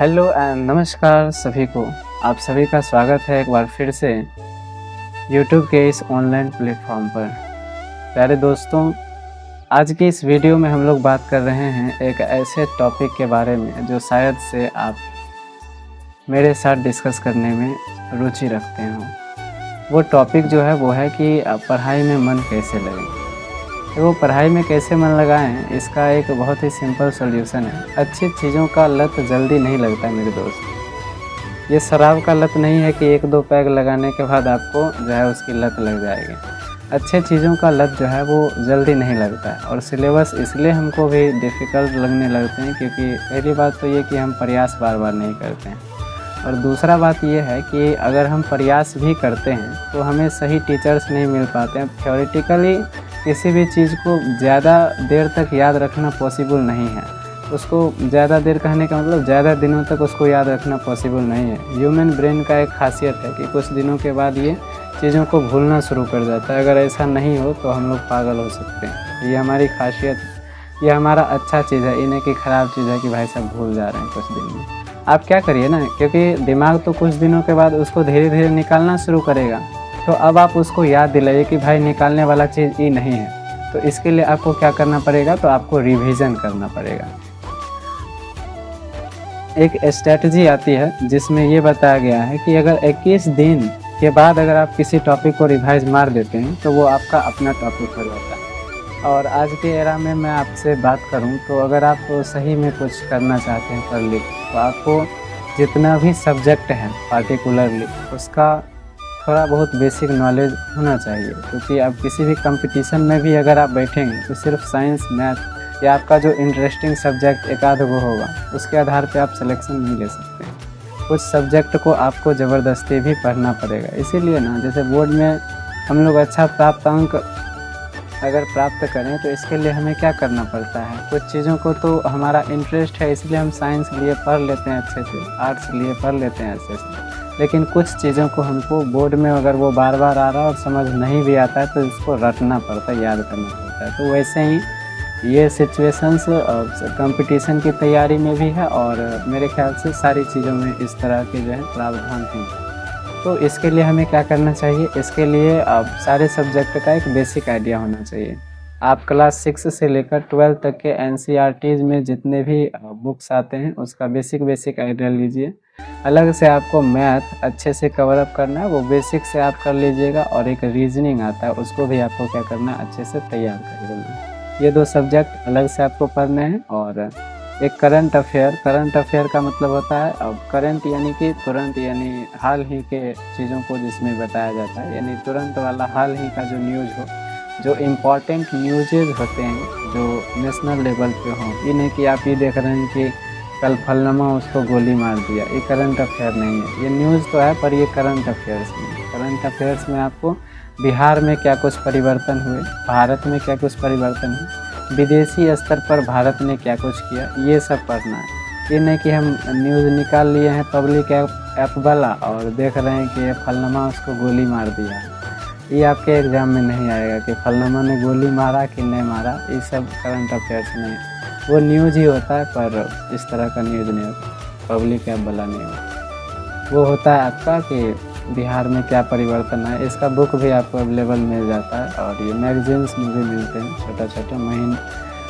Hello and नमस्कार सभी को। आप सभी का स्वागत है एक बार फिर से YouTube के इस ऑनलाइन प्लेटफॉर्म पर। प्यारे दोस्तों, आज की इस वीडियो में हम लोग बात कर रहे हैं एक ऐसे टॉपिक के बारे में जो शायद से आप मेरे साथ डिस्कस करने में रुचि रखते हो। वो टॉपिक जो है वो है कि पढ़ाई में मन कैसे लगे। तो वो पढ़ाई में कैसे मन लगाएं, इसका एक बहुत ही सिंपल सॉल्यूशन है। अच्छी चीज़ों का लत जल्दी नहीं लगता मेरे दोस्त। ये शराब का लत नहीं है कि एक दो पैग लगाने के बाद आपको जो है उसकी लत लग जाएगी। अच्छे चीज़ों का लत जो है वो जल्दी नहीं लगता है। और सिलेबस इसलिए हमको भी डिफ़िकल्ट लगने लगते हैं क्योंकि पहली बात तो ये कि हम प्रयास बार बार नहीं करते हैं, और दूसरा बात ये है कि अगर हम प्रयास भी करते हैं तो हमें सही टीचर्स नहीं मिल पाते हैं। थ्योरेटिकली किसी भी चीज़ को ज़्यादा देर तक याद रखना पॉसिबल नहीं है। उसको ज़्यादा देर कहने का मतलब ज़्यादा दिनों तक उसको याद रखना पॉसिबल नहीं है। ह्यूमन ब्रेन का एक खासियत है कि कुछ दिनों के बाद ये चीज़ों को भूलना शुरू कर जाता है। अगर ऐसा नहीं हो तो हम लोग पागल हो सकते हैं। ये हमारी खासियत है, ये हमारा अच्छा चीज़ है, इन्हें की ख़राब चीज़ है कि भाई साहब भूल जा रहे हैं कुछ दिन में। आप क्या करिए ना, क्योंकि दिमाग तो कुछ दिनों के बाद उसको धीरे धीरे निकालना शुरू करेगा। तो अब आप उसको याद दिलाइए कि भाई निकालने वाला चीज़ ये नहीं है। तो इसके लिए आपको क्या करना पड़ेगा, तो आपको रिवीजन करना पड़ेगा। एक स्ट्रेटजी आती है जिसमें ये बताया गया है कि अगर 21 दिन के बाद अगर आप किसी टॉपिक को रिवाइज मार देते हैं तो वो आपका अपना टॉपिक हो जाता है। और आज के एरा में मैं आपसे बात करूं तो अगर आप सही में कुछ करना चाहते हैं कर लिख, तो आपको जितना भी सब्जेक्ट है पार्टिकुलरली उसका थोड़ा बहुत बेसिक नॉलेज होना चाहिए। क्योंकि आप किसी भी कंपटीशन में भी अगर आप बैठेंगे तो सिर्फ साइंस मैथ या आपका जो इंटरेस्टिंग सब्जेक्ट एक आध वो होगा उसके आधार पे आप सिलेक्शन नहीं ले सकते। कुछ सब्जेक्ट को आपको ज़बरदस्ती भी पढ़ना पड़ेगा। इसीलिए ना, जैसे बोर्ड में हम लोग अच्छा प्राप्त अंक अगर प्राप्त करें तो इसके लिए हमें क्या करना पड़ता है, कुछ चीज़ों को तो हमारा इंटरेस्ट है इसलिए हम साइंस लिए पढ़ लेते हैं अच्छे से, आर्ट्स लिए पढ़ लेते हैं अच्छे से। लेकिन कुछ चीज़ों को हमको बोर्ड में अगर वो बार बार आ रहा है और समझ नहीं भी आता है तो इसको रटना पड़ता है, याद करना पड़ता है। तो वैसे ही ये सिचुएशंस कंपटीशन की तैयारी में भी है और मेरे ख्याल से सारी चीज़ों में इस तरह के जो है प्रावधान हैं। तो इसके लिए हमें क्या करना चाहिए, इसके लिए सारे सब्जेक्ट का एक बेसिक आइडिया होना चाहिए। आप क्लास 6 से लेकर 12 तक के NCERTs में जितने भी बुक्स आते हैं उसका बेसिक आइडिया लीजिए। अलग से आपको मैथ अच्छे से कवर अप करना है, वो बेसिक से आप कर लीजिएगा। और एक रीजनिंग आता है उसको भी आपको क्या करना है, अच्छे से तैयार कर लेना है। ये दो सब्जेक्ट अलग से आपको पढ़ने हैं। और एक करंट अफेयर का मतलब होता है, अब करंट यानी कि तुरंत, यानी हाल ही के चीज़ों को जिसमें बताया जाता है, यानी तुरंत वाला हाल ही का जो न्यूज़ हो, जो इम्पॉर्टेंट न्यूज़ेज होते हैं जो नेशनल लेवल पे हों। ये नहीं कि आप ये देख रहे हैं कि कल फलनमा उसको गोली मार दिया, ये करंट अफेयर नहीं है। ये न्यूज़ तो है पर ये करंट अफेयर्स नहीं है। करंट अफेयर्स में आपको बिहार में क्या कुछ परिवर्तन हुए, भारत में क्या कुछ परिवर्तन हुए, विदेशी स्तर पर भारत ने क्या कुछ किया, ये सब पढ़ना है। ये नहीं कि हम न्यूज़ निकाल लिए हैं पब्लिक ऐप वाला और देख रहे हैं कि फलनमा उसको गोली मार दिया। ये आपके एग्ज़ाम में नहीं आएगा कि फलनमा ने गोली मारा कि नहीं मारा, ये सब करंट अफेयर्स नहीं। वो न्यूज़ ही होता है पर इस तरह का न्यूज़ नहीं होता, पब्लिक ऐप वाला नहीं होता। वो होता है आपका कि बिहार में क्या परिवर्तन है। इसका बुक भी आपको अवेलेबल मिल जाता है और ये मैगजीन्स में भी मिलते हैं। छोटा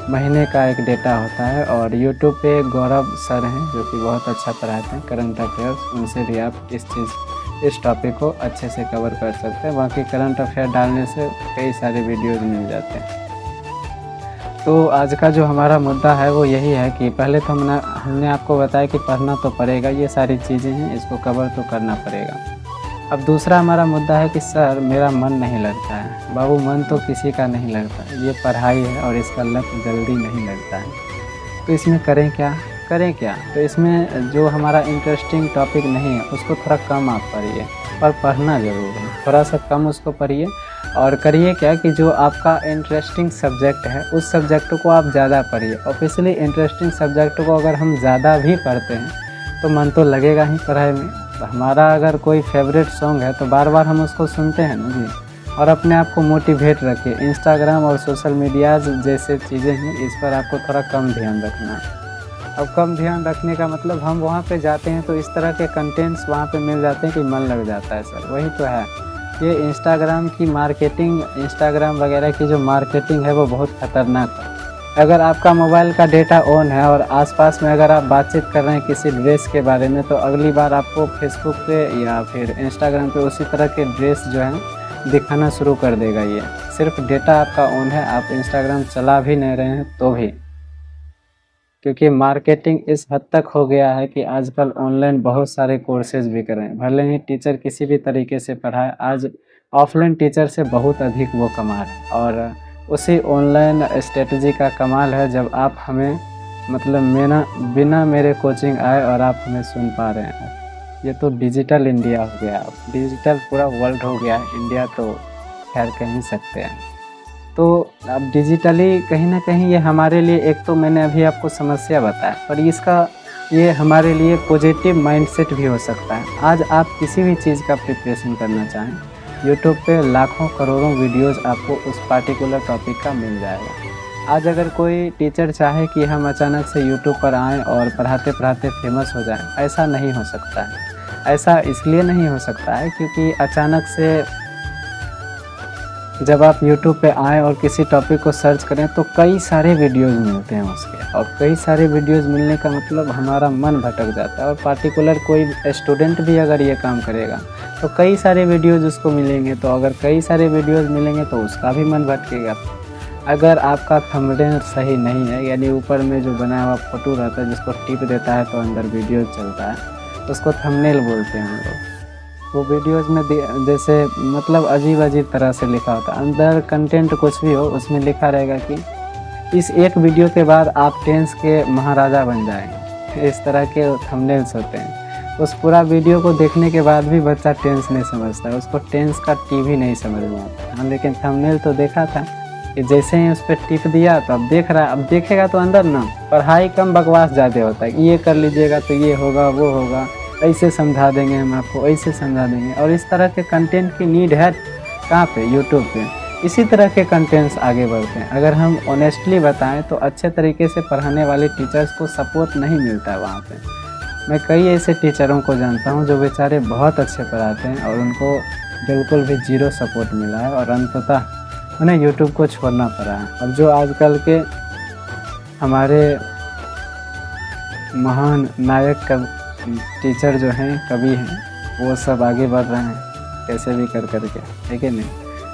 महीने का एक डेटा होता है। और यूट्यूब पे गौरव सर हैं जो कि बहुत अच्छा पढ़ाते हैं करंट अफेयर्स, उनसे भी आप इस टॉपिक को अच्छे से कवर कर सकते हैं। बाकी करंट अफेयर डालने से कई सारे वीडियोज़ मिल जाते हैं। तो आज का जो हमारा मुद्दा है वो यही है कि पहले तो हमने आपको बताया कि पढ़ना तो पड़ेगा, ये सारी चीज़ें हैं, इसको कवर तो करना पड़ेगा। अब दूसरा हमारा मुद्दा है कि सर मेरा मन नहीं लगता है। बाबू, मन तो किसी का नहीं लगता, ये पढ़ाई है और इसका लत जल्दी नहीं लगता है। तो इसमें करें क्या? तो इसमें जो हमारा इंटरेस्टिंग टॉपिक नहीं है उसको थोड़ा कम आप पढ़िए, पर पढ़ना ज़रूर है। थोड़ा सा कम उसको पढ़िए और करिए क्या कि जो आपका इंटरेस्टिंग सब्जेक्ट है उस सब्जेक्ट को आप ज़्यादा पढ़िए। ऑब्वियसली इंटरेस्टिंग सब्जेक्ट को अगर हम ज़्यादा भी पढ़ते हैं तो मन तो लगेगा ही पढ़ाई में। तो हमारा अगर कोई फेवरेट सॉन्ग है तो बार बार हम उसको सुनते हैं ना जी। और अपने आप को मोटिवेट रखिए। इंस्टाग्राम और सोशल मीडियाज़ जैसे चीज़ें हैं इस पर आपको थोड़ा कम ध्यान रखना है। अब कम ध्यान रखने का मतलब हम वहाँ पे जाते हैं तो इस तरह के कंटेंट्स वहाँ पे मिल जाते हैं कि मन लग जाता है सर, वही तो है। ये इंस्टाग्राम की मार्केटिंग, इंस्टाग्राम वगैरह की जो मार्केटिंग है वो बहुत ख़तरनाक है। अगर आपका मोबाइल का डेटा ऑन है और आसपास में अगर आप बातचीत कर रहे हैं किसी ड्रेस के बारे में, तो अगली बार आपको फेसबुक पे या फिर इंस्टाग्राम पे उसी तरह के ड्रेस जो है दिखाना शुरू कर देगा। ये सिर्फ डेटा आपका ऑन है, आप इंस्टाग्राम चला भी नहीं रहे हैं तो भी, क्योंकि मार्केटिंग इस हद तक हो गया है कि आजकल ऑनलाइन बहुत सारे कोर्सेज भी कर रहे हैं। भले ही टीचर किसी भी तरीके से पढ़ाए, आज ऑफलाइन टीचर से बहुत अधिक वो कमा रहे हैं। और उसी ऑनलाइन स्ट्रेटजी का कमाल है जब आप हमें मतलब बिना मेरे कोचिंग आए और आप हमें सुन पा रहे हैं। ये तो डिजिटल इंडिया हो गया, डिजिटल पूरा वर्ल्ड हो गया। इंडिया तो खैर कह ही सकते हैं। तो अब डिजिटली कहीं ना कहीं ये हमारे लिए, एक तो मैंने अभी आपको समस्या बताया, पर इसका ये हमारे लिए पॉजिटिव माइंडसेट भी हो सकता है। आज आप किसी भी चीज़ का प्रिपरेशन करना चाहें, यूट्यूब पे लाखों करोड़ों वीडियोस आपको उस पार्टिकुलर टॉपिक का मिल जाएगा। आज अगर कोई टीचर चाहे कि हम अचानक से यूट्यूब पर आएँ और पढ़ाते पढ़ाते फेमस हो जाएं, ऐसा नहीं हो सकता है। ऐसा इसलिए नहीं हो सकता है क्योंकि अचानक से जब आप YouTube पे आएँ और किसी टॉपिक को सर्च करें तो कई सारे वीडियोस मिलते हैं उसके, और कई सारे वीडियोस मिलने का मतलब हमारा मन भटक जाता है। और पार्टिकुलर कोई स्टूडेंट भी अगर ये काम करेगा तो कई सारे वीडियोस उसको मिलेंगे, तो अगर कई सारे वीडियोस मिलेंगे तो उसका भी मन भटकेगा। अगर आपका थंबनेल सही नहीं है, यानी ऊपर में जो बनाया हुआ फोटो रहता है जिसको टिप देता है तो अंदर वीडियो चलता है, उसको थंबनेल बोलते हैं हम लोग। वो वीडियोस में जैसे मतलब अजीब अजीब तरह से लिखा होता है, अंदर कंटेंट कुछ भी हो उसमें लिखा रहेगा कि इस एक वीडियो के बाद आप टेंस के महाराजा बन जाएंगे। इस तरह के थंबनेल्स होते हैं। उस पूरा वीडियो को देखने के बाद भी बच्चा टेंस नहीं समझता है, उसको टेंस का टी भी नहीं समझ में आता। हाँ, लेकिन थंबनेल तो देखा था कि जैसे ही उस पर टिप दिया तो अब देख रहा है, अब देखेगा तो अंदर ना पढ़ाई कम बकवास ज़्यादा होता है। ये कर लीजिएगा तो ये होगा, वो होगा, ऐसे समझा देंगे हम आपको, ऐसे समझा देंगे। और इस तरह के कंटेंट की नीड है कहाँ पे? यूट्यूब पे। इसी तरह के कंटेंट्स आगे बढ़ते हैं। अगर हम ऑनेस्टली बताएं तो अच्छे तरीके से पढ़ाने वाले टीचर्स को सपोर्ट नहीं मिलता है वहाँ पे। मैं कई ऐसे टीचरों को जानता हूँ जो बेचारे बहुत अच्छे पढ़ाते हैं और उनको बिल्कुल भी जीरो सपोर्ट मिला है और अंततः उन्हें यूट्यूब को छोड़ना पड़ा है। अब जो आजकल के हमारे महान नायक टीचर जो हैं, कवि हैं, वो सब आगे बढ़ रहे हैं कैसे भी कर करके, ठीक है नहीं।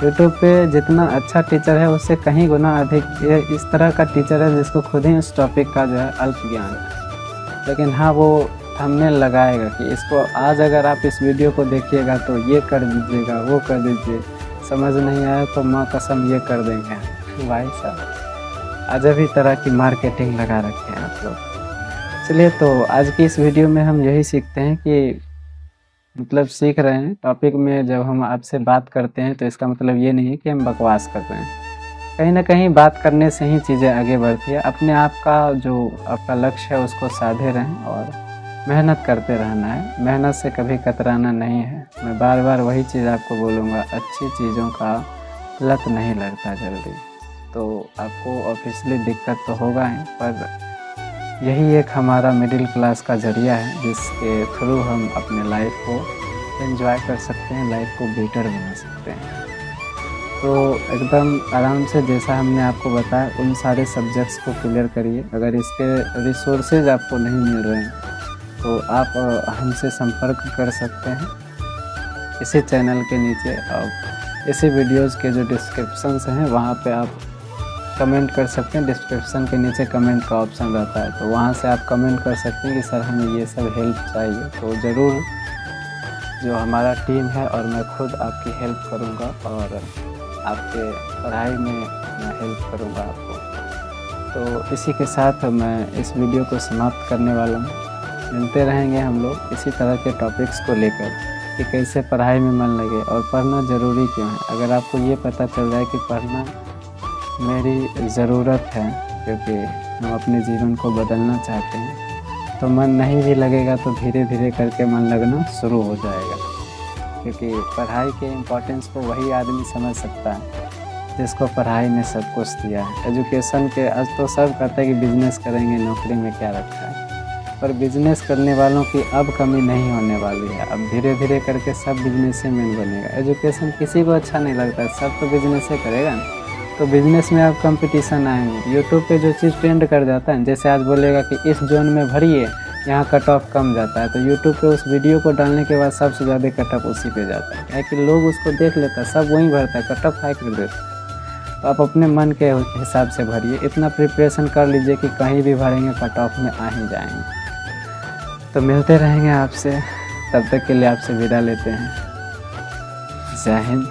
यूट्यूब पे जितना अच्छा टीचर है उससे कहीं गुना अधिक ये इस तरह का टीचर है जिसको खुद ही उस टॉपिक का जो है अल्प ज्ञान है। लेकिन हाँ, वो थंबनेल लगाएगा कि इसको आज अगर आप इस वीडियो को देखिएगा तो ये कर दीजिएगा, वो कर दीजिए, समझ नहीं आया तो माँ कसम ये कर देंगे। भाई साहब अजब ही तरह की मार्केटिंग लगा रखे हैं आप लोग। चलिए, तो आज की इस वीडियो में हम यही सीखते हैं कि मतलब सीख रहे हैं टॉपिक में जब हम आपसे बात करते हैं तो इसका मतलब ये नहीं है कि हम बकवास कर रहे हैं। कहीं ना कहीं बात करने से ही चीज़ें आगे बढ़ती है। अपने आप का जो आपका लक्ष्य है उसको साधे रहें और मेहनत करते रहना है। मेहनत से कभी कतराना नहीं है। मैं बार बार वही चीज़ आपको बोलूँगा, अच्छी चीज़ों का लत नहीं लगता जल्दी। तो आपको ऑब्वियसली दिक्कत तो होगा ही, पर यही एक हमारा मिडिल क्लास का ज़रिया है जिसके थ्रू हम अपने लाइफ को एंजॉय कर सकते हैं, लाइफ को बेटर बना सकते हैं। तो एकदम आराम से जैसा हमने आपको बताया उन सारे सब्जेक्ट्स को क्लियर करिए। अगर इसके रिसोर्सेज आपको नहीं मिल रहे हैं तो आप हमसे संपर्क कर सकते हैं इसी चैनल के नीचे, और इसी वीडियोस के जो डिस्क्रिप्शंस हैं वहाँ पे आप कमेंट कर सकते हैं। डिस्क्रिप्शन के नीचे कमेंट का ऑप्शन रहता है, तो वहाँ से आप कमेंट कर सकते हैं कि सर हमें ये सब हेल्प चाहिए। तो ज़रूर जो हमारा टीम है और मैं खुद आपकी हेल्प करूँगा और आपके पढ़ाई में मैं हेल्प करूँगा आपको। तो इसी के साथ मैं इस वीडियो को समाप्त करने वाला हूँ। मिलते रहेंगे हम लोग इसी तरह के टॉपिक्स को लेकर कि कैसे पढ़ाई में मन लगे और पढ़ना ज़रूरी क्यों है। अगर आपको ये पता चल जाए कि पढ़ना मेरी ज़रूरत है क्योंकि हम अपने जीवन को बदलना चाहते हैं, तो मन नहीं भी लगेगा तो धीरे धीरे करके मन लगना शुरू हो जाएगा। क्योंकि पढ़ाई के इम्पोर्टेंस को वही आदमी समझ सकता है जिसको पढ़ाई ने सब कुछ दिया है। एजुकेशन के आज तो सब कहते हैं कि बिजनेस करेंगे, नौकरी में क्या रखा है, पर बिजनेस करने वालों की अब कमी नहीं होने वाली है। अब धीरे धीरे करके सब बिजनेसमैन बनेगा। एजुकेशन किसी को अच्छा नहीं लगता है, सब तो बिजनेस ही करेगा ना। तो बिजनेस में अब कंपटीशन आएंगे। यूट्यूब पे जो चीज़ ट्रेंड कर जाता है, जैसे आज बोलेगा कि इस जोन में भरिए, यहाँ कट ऑफ कम जाता है, तो यूट्यूब पे उस वीडियो को डालने के बाद सबसे ज़्यादा कट ऑफ उसी पे जाता है। क्या कि लोग उसको देख लेता है, सब वहीं भरता है, कट ऑफ हाई कर देता है। तो आप अपने मन के हिसाब से भरिए, इतना प्रिपरेशन कर लीजिए कि कहीं भी भरेंगे कट ऑफ में आ ही जाएंगे। तो मिलते रहेंगे आपसे, तब तक के लिए आपसे विदा लेते हैं। जय हिंद।